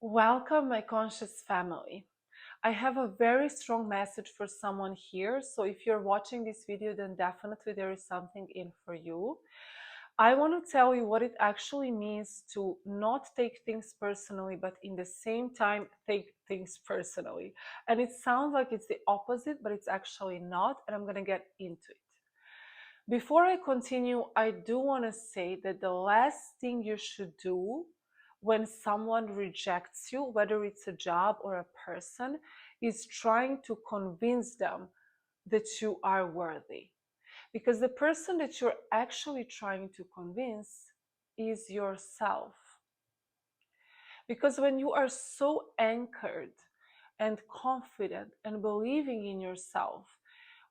Welcome, my conscious family. I have a very strong message for someone here. So, if you're watching this video, then definitely there is something in for you. I want to tell you what it actually means to not take things personally, but in the same time, take things personally. And it sounds like it's the opposite, but it's actually not. And I'm going to get into it. Before I continue, I do want to say that the last thing you should do when someone rejects you, whether it's a job or a person, is trying to convince them that you are worthy. Because the person that you're actually trying to convince is yourself. Because when you are so anchored and confident and believing in yourself,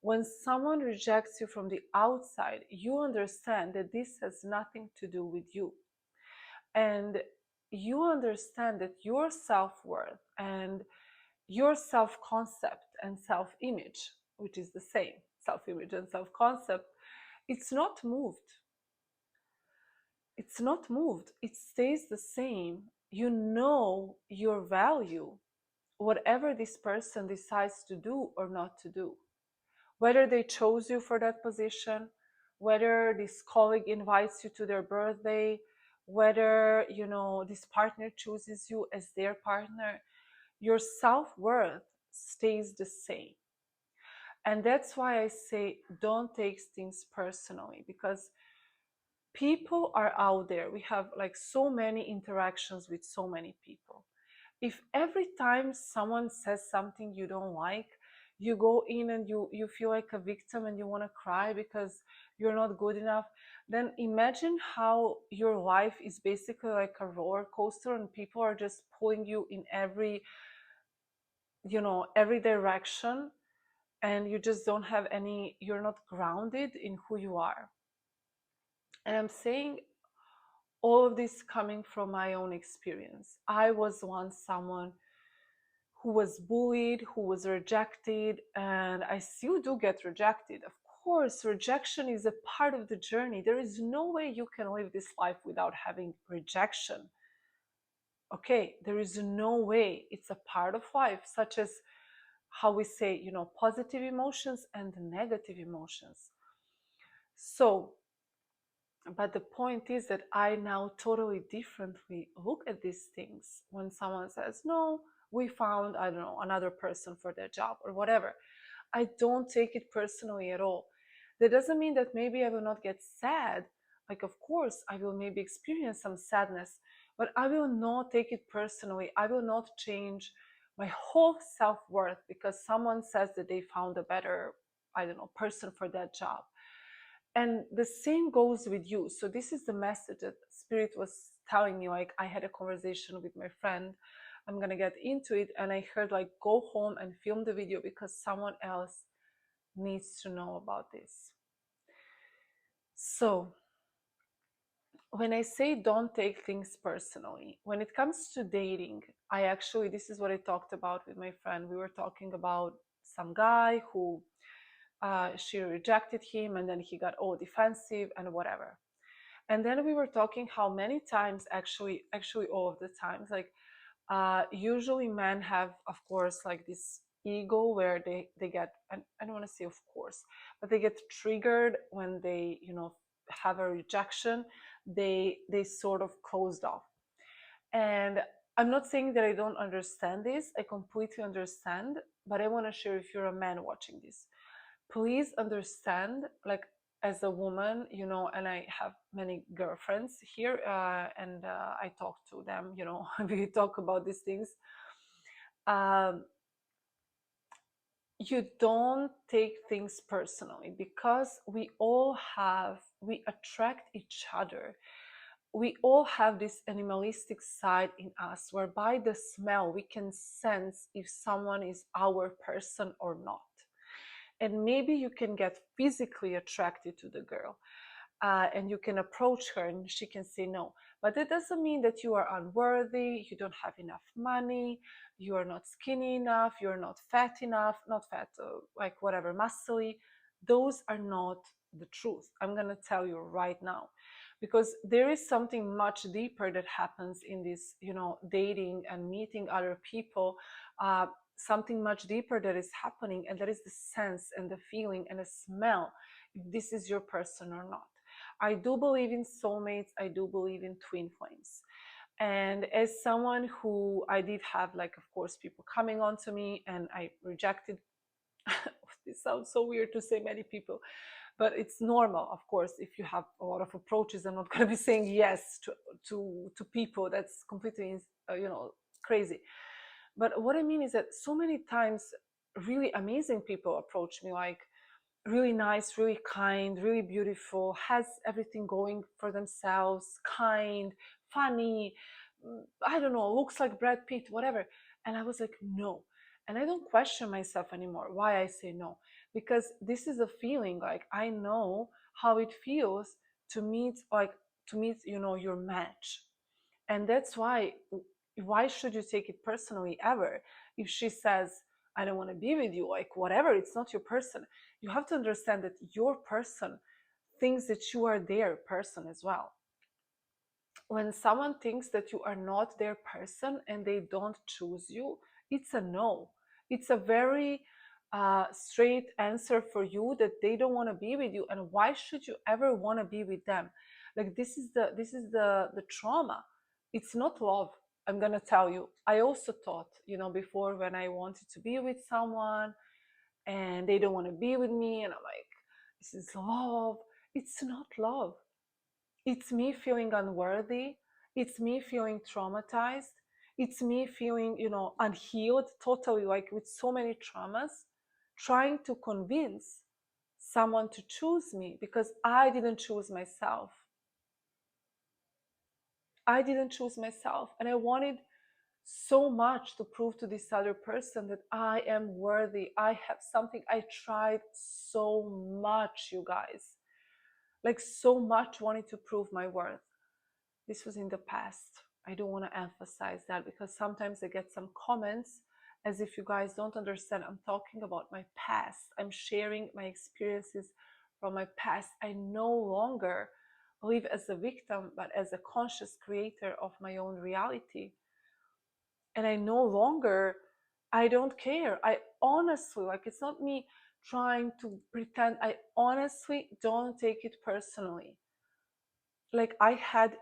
when someone rejects you from the outside, you understand that this has nothing to do with you. And you understand that your self-worth and your self-concept and self-image, which is the same, self-image and self-concept, it's not moved. It's not moved. It stays the same. You know your value, whatever this person decides to do or not to do. Whether they chose you for that position, whether this colleague invites you to their birthday, whether this partner chooses you as their partner, your self-worth stays the same. And that's why I say don't take things personally, because people are out there. We have like so many interactions with so many people. If every time someone says something you don't like, you go in and you feel like a victim and you want to cry because you're not good enough, then imagine how your life is basically like a roller coaster and people are just pulling you in every direction, and you just don't have any, you're not grounded in who you are. And I'm saying all of this coming from my own experience. I was once someone who was bullied, who was rejected, and I still do get rejected. Of course, rejection is a part of the journey. There is no way you can live this life without having rejection. Okay, there is no way. It's a part of life, such as how we say, positive emotions and negative emotions. So, but the point is that I now totally differently look at these things. When someone says, no, we found, I don't know, another person for their job or whatever, I don't take it personally at all. That doesn't mean that maybe I will not get sad. Like, of course, I will maybe experience some sadness, but I will not take it personally. I will not change my whole self-worth because someone says that they found a better, I don't know, person for that job. And the same goes with you. So this is the message that Spirit was telling me. Like, I had a conversation with my friend. I'm going to get into it. And I heard, like, go home and film the video because someone else needs to know about this. So when I say don't take things personally, when it comes to dating, this is what I talked about with my friend. We were talking about some guy who she rejected him, and then he got all defensive and whatever. And then we were talking how many times, actually all of the times, like usually men have, of course, like this ego where they get, and I don't want to say of course, but they get triggered when they have a rejection. They sort of closed off. And I'm not saying that I don't understand this. I completely understand, but I want to share, if you're a man watching this, please understand, like, as a woman, and I have many girlfriends here, and I talk to them, we talk about these things. Um, you don't take things personally, because we attract each other. We all have this animalistic side in us, whereby the smell we can sense if someone is our person or not. And maybe you can get physically attracted to the girl, and you can approach her and she can say no. But it doesn't mean that you are unworthy, you don't have enough money, you are not skinny enough, you're not fat enough, not fat, like whatever, muscly. Those are not the truth. I'm going to tell you right now. because there is something much deeper that happens in this, dating and meeting other people. Something much deeper that is happening, and that is the sense and the feeling and the smell, if this is your person or not. I do believe in soulmates. I do believe in twin flames. And as someone who, I did have, like, of course, people coming on to me, and I rejected. This sounds so weird to say many people, but it's normal, of course. If you have a lot of approaches, I'm not going to be saying yes to people. That's completely crazy. But what I mean is that so many times really amazing people approach me, like really nice, really kind, really beautiful, has everything going for themselves, kind, funny, I don't know, looks like Brad Pitt, whatever. And I was like, no. And I don't question myself anymore why I say no, because this is a feeling. Like, I know how it feels to meet, your match. And that's why should you take it personally ever? If she says, I don't want to be with you, like, whatever, it's not your person. You have to understand that your person thinks that you are their person as well. When someone thinks that you are not their person and they don't choose you, it's a no. It's a very straight answer for you, that they don't want to be with you. And why should you ever want to be with them? Like, this is the trauma. It's not love. I'm gonna tell you, I also thought, before, when I wanted to be with someone and they don't want to be with me, and I'm like, this is love. It's not love. It's me feeling unworthy. It's me feeling traumatized. It's me feeling, unhealed, totally, like with so many traumas, trying to convince someone to choose me, because I didn't choose myself. I didn't choose myself. And I wanted so much to prove to this other person that I am worthy. I have something. I tried so much, you guys. Like, so much, wanted to prove my worth. This was in the past. I don't want to emphasize that, because sometimes I get some comments as if you guys don't understand. I'm talking about my past. I'm sharing my experiences from my past. I no longer live as a victim, but as a conscious creator of my own reality. And I don't care. I honestly, like, it's not me trying to pretend. I honestly don't take it personally. Like, I had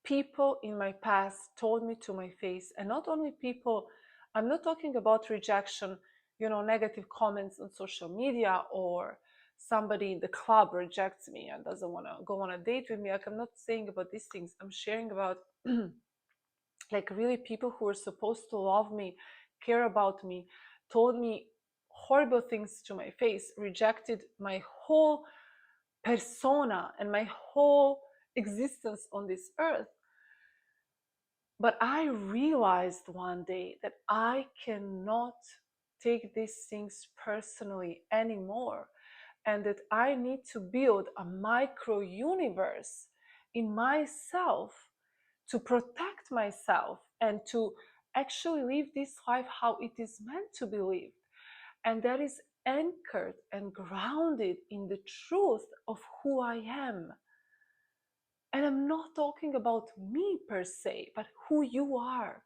people in my past told me to my face, and not only people, I'm not talking about rejection, negative comments on social media, or somebody in the club rejects me and doesn't want to go on a date with me. Like, I'm not saying about these things. I'm sharing about like, really, people who were supposed to love me, care about me, told me horrible things to my face, rejected my whole persona and my whole existence on this earth. But I realized one day that I cannot take these things personally anymore, and that I need to build a micro universe in myself to protect myself and to actually live this life how it is meant to be lived. And that is anchored and grounded in the truth of who I am. And I'm not talking about me per se, but who you are.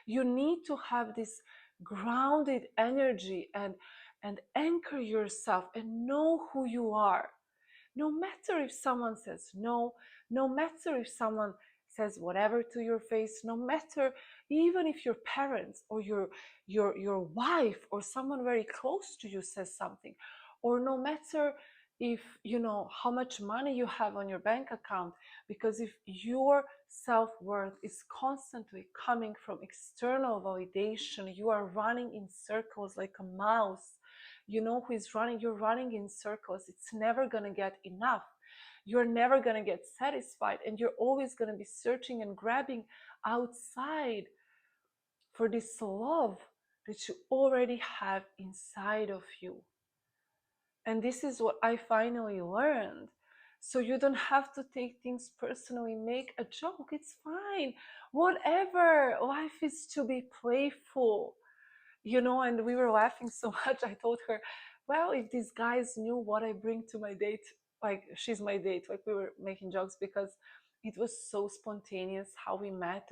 You need to have this grounded energy and anchor yourself and know who you are. No matter if someone says no, no matter if someone says whatever to your face, no matter, even if your parents or your wife or someone very close to you says something, or no matter if you know how much money you have on your bank account, because if your self-worth is constantly coming from external validation, you are running in circles like a mouse. You know who is running? You're running in circles. It's never going to get enough. You're never going to get satisfied, and you're always going to be searching and grabbing outside for this love that you already have inside of you. And this is what I finally learned. So you don't have to take things personally, make a joke, it's fine, whatever. Life is to be playful, and we were laughing so much. I told her, well, if these guys knew what I bring to my date, like she's my date. Like we were making jokes because it was so spontaneous how we met.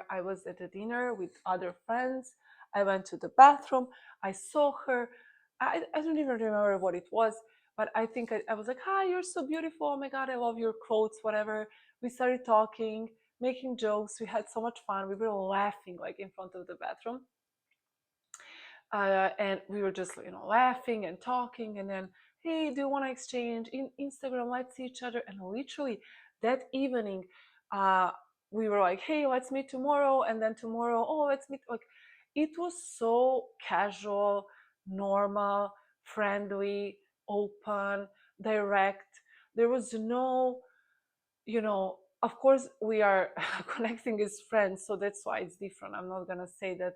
I was at a dinner with other friends. I went to the bathroom. I saw her. I don't even remember what it was, but I think I was like, "Hi, you're so beautiful. Oh my God, I love your clothes, whatever." We started talking, making jokes. We had so much fun. We were laughing like in front of the bathroom. And we were just, laughing and talking. And then, hey, do you want to exchange in Instagram? Let's see each other. And literally that evening, uh, we were like, hey, let's meet tomorrow. And then tomorrow, oh, let's meet. Like, it was so casual, normal, friendly, open, direct. There was no, of course we are connecting as friends, so that's why it's different. I'm not gonna say that,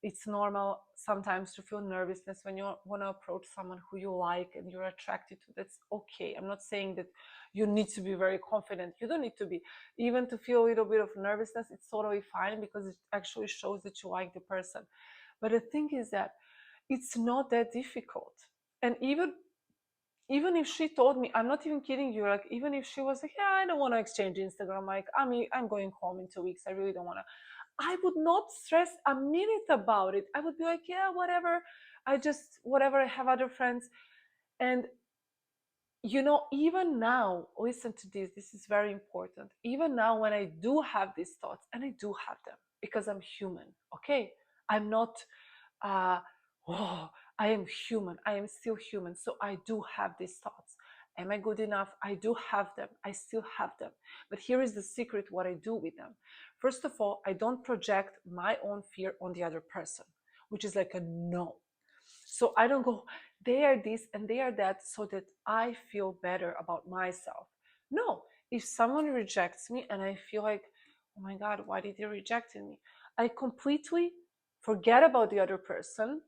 it's normal sometimes to feel nervousness when you want to approach someone who you like and you're attracted to. That's okay. I'm not saying that you need to be very confident. You don't need to be. Even to feel a little bit of nervousness, it's totally fine, because it actually shows that you like the person. But the thing is that it's not that difficult. And even if she told me, I'm not even kidding you, like even if she was like, yeah, I don't want to exchange Instagram, like I'm going home in 2 weeks, I really don't want to, I would not stress a minute about it. I would be like, yeah, whatever. Whatever, I have other friends. And, even now, listen to this. This is very important. Even now, when I do have these thoughts, and I do have them because I'm human, okay? I'm not, uh, oh, I am human. I am still human. So I do have these thoughts. Am I good enough? I do have them. I still have them. But here is the secret what I do with them. First of all, I don't project my own fear on the other person, which is like a no. So I don't go, they are this and they are that so that I feel better about myself. No, if someone rejects me and I feel like, oh my God, why did they reject me? I completely forget about the other person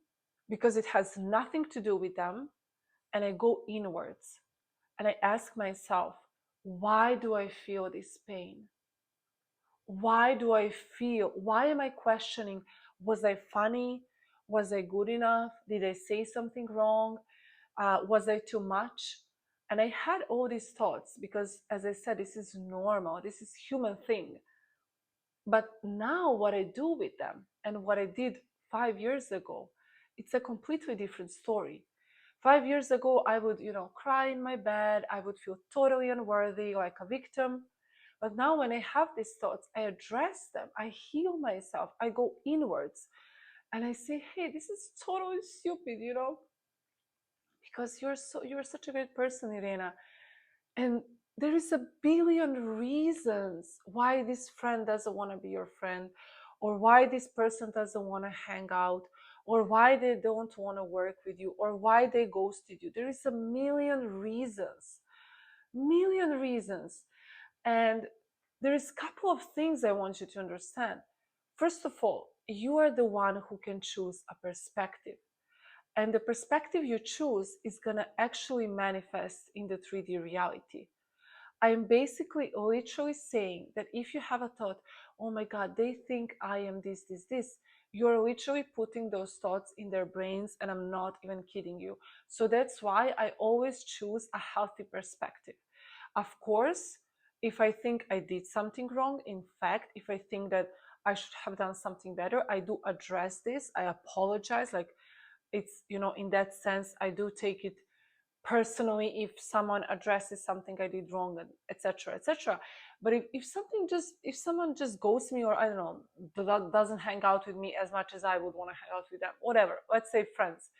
because it has nothing to do with them. And I go inwards and I ask myself, why do I feel this pain? Why do I feel? Why am I questioning? Was I funny? Was I good enough? Did I say something wrong? Was I too much? And I had all these thoughts because, as I said, this is normal. This is human thing. But now what I do with them and what I did 5 years ago, it's a completely different story. 5 years ago, I would, cry in my bed. I would feel totally unworthy, like a victim. But now when I have these thoughts, I address them. I heal myself. I go inwards and I say, hey, this is totally stupid, because you're such a great person, Irena. And there is a billion reasons why this friend doesn't want to be your friend, or why this person doesn't want to hang out, or why they don't want to work with you, or why they ghosted you. There is a million reasons. And there is a couple of things I want you to understand. First of all, you are the one who can choose a perspective. And the perspective you choose is going to actually manifest in the 3D reality. I'm basically literally saying that if you have a thought, oh my God, they think I am this, you're literally putting those thoughts in their brains, and I'm not even kidding you. So that's why I always choose a healthy perspective. Of course, if I think I did something wrong, in fact, if I think that I should have done something better, I do address this. I apologize. Like, it's, in that sense, I do take it personally if someone addresses something I did wrong, and etc., etc. But if someone just ghosts me, or I don't know, doesn't hang out with me as much as I would want to hang out with them, whatever, let's say friends,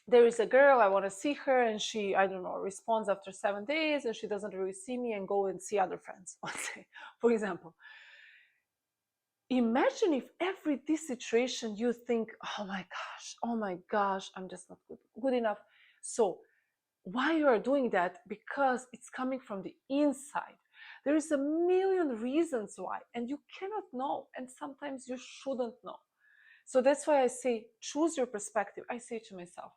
there is a girl, I want to see her, and she, I don't know, responds after 7 days, and she doesn't really see me and go and see other friends, let's say, for example. Imagine if every this situation you think, oh my gosh, I'm just not good enough. So why you are doing that? Because it's coming from the inside. There is a million reasons why, and you cannot know, and sometimes you shouldn't know. So that's why I say choose your perspective. I say to myself,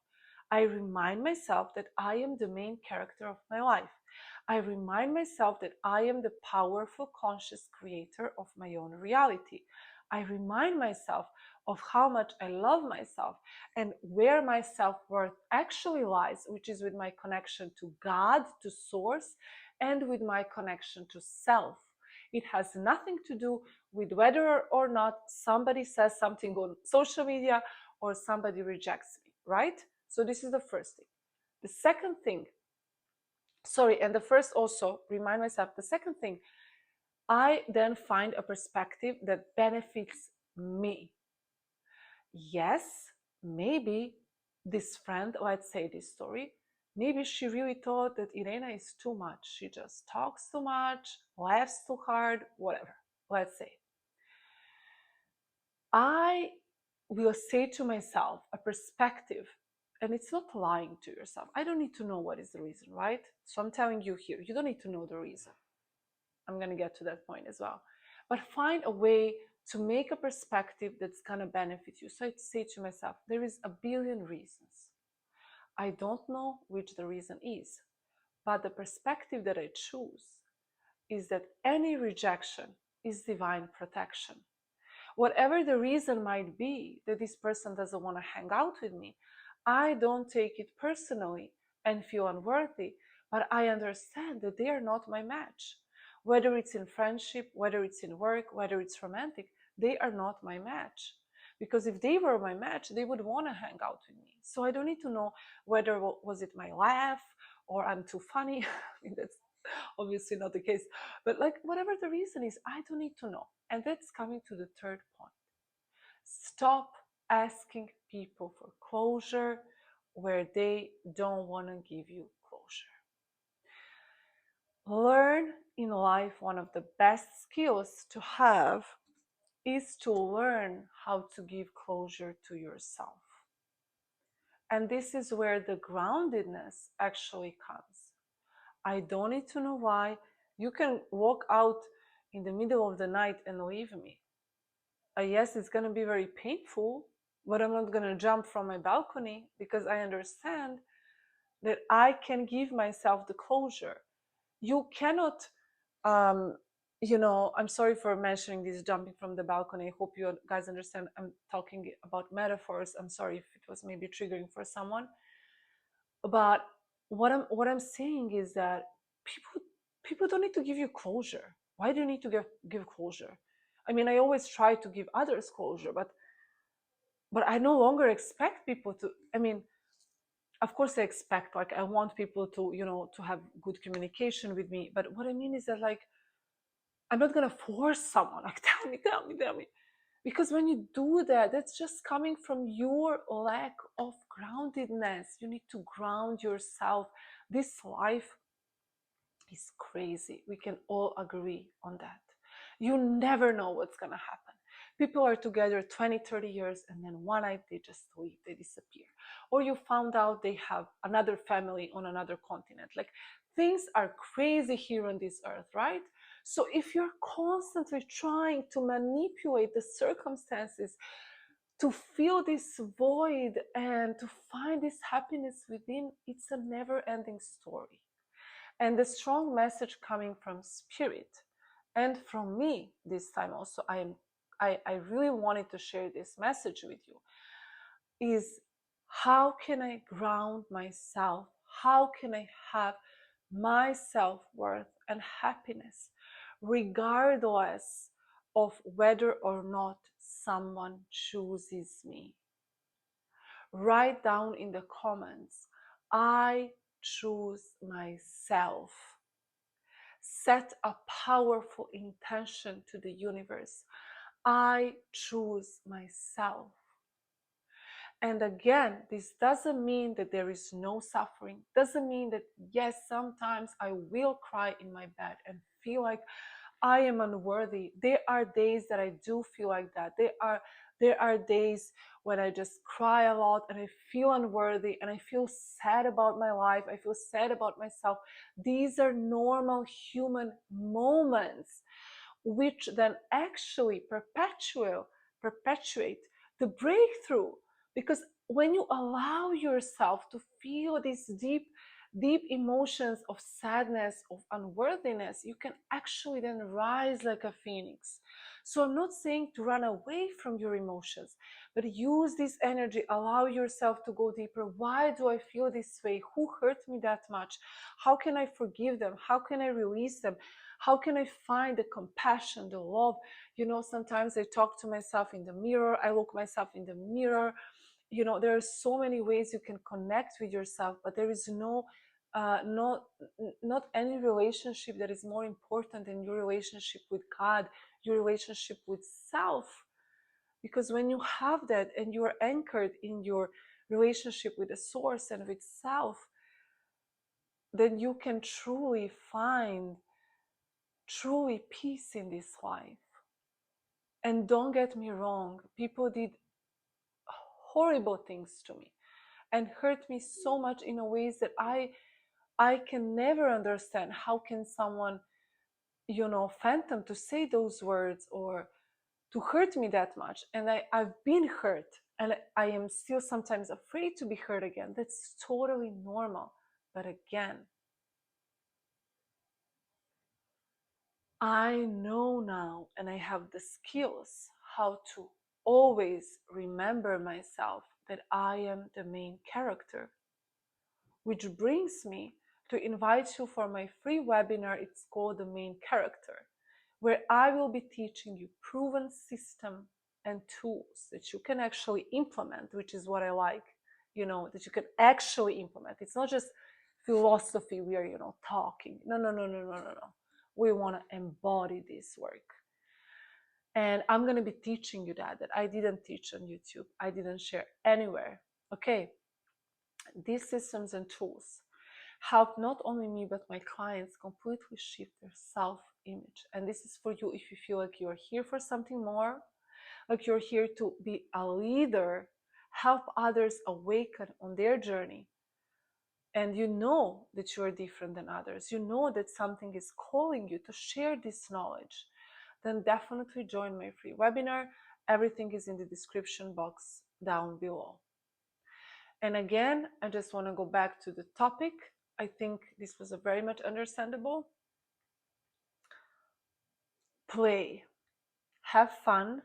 I remind myself that I am the main character of my life. I remind myself that I am the powerful, conscious creator of my own reality. I remind myself of how much I love myself and where my self-worth actually lies, which is with my connection to God, to Source, and with my connection to self. It has nothing to do with whether or not somebody says something on social media or somebody rejects me, right? So this is the first thing. The second thing, sorry, and the first also, remind myself, the second thing, I then find a perspective that benefits me. Yes, maybe this friend, let's say this story, maybe she really thought that Irena is too much. She just talks too much, laughs too hard, whatever, let's say. I will say to myself a perspective, and it's not lying to yourself. I don't need to know what is the reason, right? So I'm telling you here, you don't need to know the reason. I'm going to get to that point as well. But find a way to make a perspective that's going to benefit you. So I say to myself, there is a billion reasons. I don't know which the reason is, but the perspective that I choose is that any rejection is divine protection. Whatever the reason might be that this person doesn't want to hang out with me, I don't take it personally and feel unworthy, but I understand that they are not my match. Whether it's in friendship, whether it's in work, whether it's romantic, they are not my match. Because if they were my match, they would want to hang out with me. So I don't need to know whether was it my laugh or I'm too funny. I mean, that's obviously not the case. But like whatever the reason is, I don't need to know. And that's coming to the third point. Stop asking people for closure where they don't want to give you closure. Learn in life, one of the best skills to have is to learn how to give closure to yourself. And this is where the groundedness actually comes. I don't need to know why. You can walk out in the middle of the night and leave me. Yes, it's going to be very painful, but I'm not going to jump from my balcony because I understand that I can give myself the closure. You cannot, I'm sorry for mentioning this jumping from the balcony. I hope you guys understand. I'm talking about metaphors. I'm sorry if it was maybe triggering for someone. But what I'm saying is that people don't need to give you closure. Why do you need to give closure? I mean, I always try to give others closure, but I no longer expect people to. I mean, of course I expect, like, I want people to, to have good communication with me. But what I mean is that, like, I'm not gonna force someone, like, tell me. Because when you do that, that's just coming from your lack of groundedness. You need to ground yourself. This life is crazy. We can all agree on that. You never know what's going to happen. People are together 20, 30 years, and then one night they just leave, they disappear. Or you found out they have another family on another continent. Like, things are crazy here on this earth, right? So if you're constantly trying to manipulate the circumstances to fill this void and to find this happiness within, it's a never-ending story. And the strong message coming from Spirit and from me this time also, I really wanted to share this message with you, is how can I ground myself? How can I have my self-worth and happiness regardless of whether or not someone chooses me? Write down in the comments, I choose myself. Set a powerful intention to the universe. I choose myself. And again, this doesn't mean that there is no suffering. Doesn't mean that, yes, sometimes I will cry in my bed and feel like I am unworthy. There are days that I do feel like that. There are days when I just cry a lot and I feel unworthy and I feel sad about my life. I feel sad about myself. These are normal human moments, which then actually perpetuate the breakthrough. Because when you allow yourself to feel these deep emotions of sadness, of unworthiness, you can actually then rise like a phoenix. So I'm not saying to run away from your emotions, but use this energy, allow yourself to go deeper. Why do I feel this way? Who hurt me that much? How can I forgive them? How can I release them? How can I find the compassion, the love? Sometimes I talk to myself in the mirror, I look myself in the mirror. There are so many ways you can connect with yourself, but there is not any relationship that is more important than your relationship with God, your relationship with self. Because when you have that and you are anchored in your relationship with the source and with self, then you can truly find peace in this life. And don't get me wrong, people did horrible things to me and hurt me so much in a ways that I can never understand. How can someone, phantom to say those words or to hurt me that much? And I've been hurt, and I am still sometimes afraid to be hurt again. That's totally normal. But again, I know now, and I have the skills how to always remember myself that I am the main character. Which brings me to invite you for my free webinar. It's called The Main Character, where I will be teaching you proven system and tools that you can actually implement, which is what I like, that you can actually implement. It's not just philosophy we are, talking. No. We want to embody this work. And I'm going to be teaching you that I didn't teach on YouTube. I didn't share anywhere. Okay. These systems and tools help not only me but my clients completely shift their self-image. And this is for you if you feel like you're here for something more, like you're here to be a leader, help others awaken on their journey, and you know that you are different than others, you know that something is calling you to share this knowledge, then definitely join my free webinar. Everything is in the description box down below. And again, I just want to go back to the topic. I think this was a very much understandable. Play, have fun,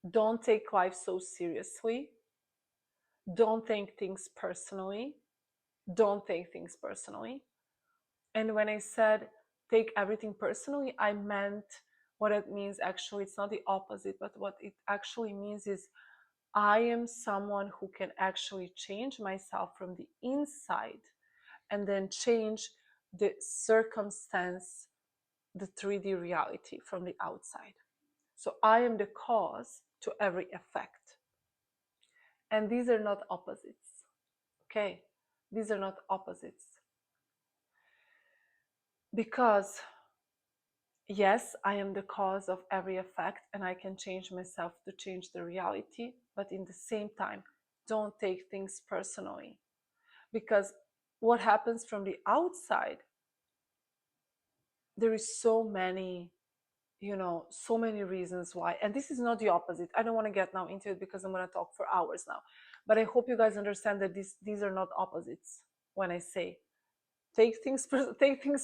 don't take life so seriously, don't take things personally, don't take things personally. And when I said take everything personally, I meant what it means. Actually, it's not the opposite, but what it actually means is I am someone who can actually change myself from the inside and then change the circumstance, the 3D reality from the outside. So I am the cause to every effect. And these are not opposites. Okay? These are not opposites. Because yes, I am the cause of every effect and I can change myself to change the reality, but in the same time, don't take things personally. Because what happens from the outside, there is so many reasons why. And this is not the opposite. I don't want to get now into it because I'm going to talk for hours now. But I hope you guys understand that these are not opposites. When I say take things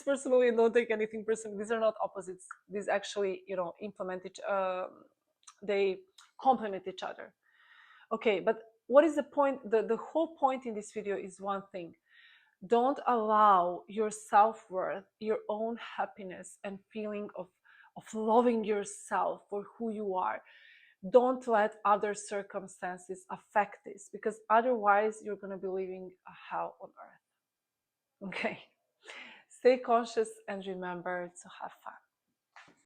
personally and don't take anything personally, these are not opposites. These actually, implement they complement each other. Okay, but what is the point? The whole point in this video is one thing. Don't allow your self-worth, your own happiness and feeling of loving yourself for who you are. Don't let other circumstances affect this, because otherwise you're going to be living a hell on earth. Okay? Stay conscious and remember to have fun.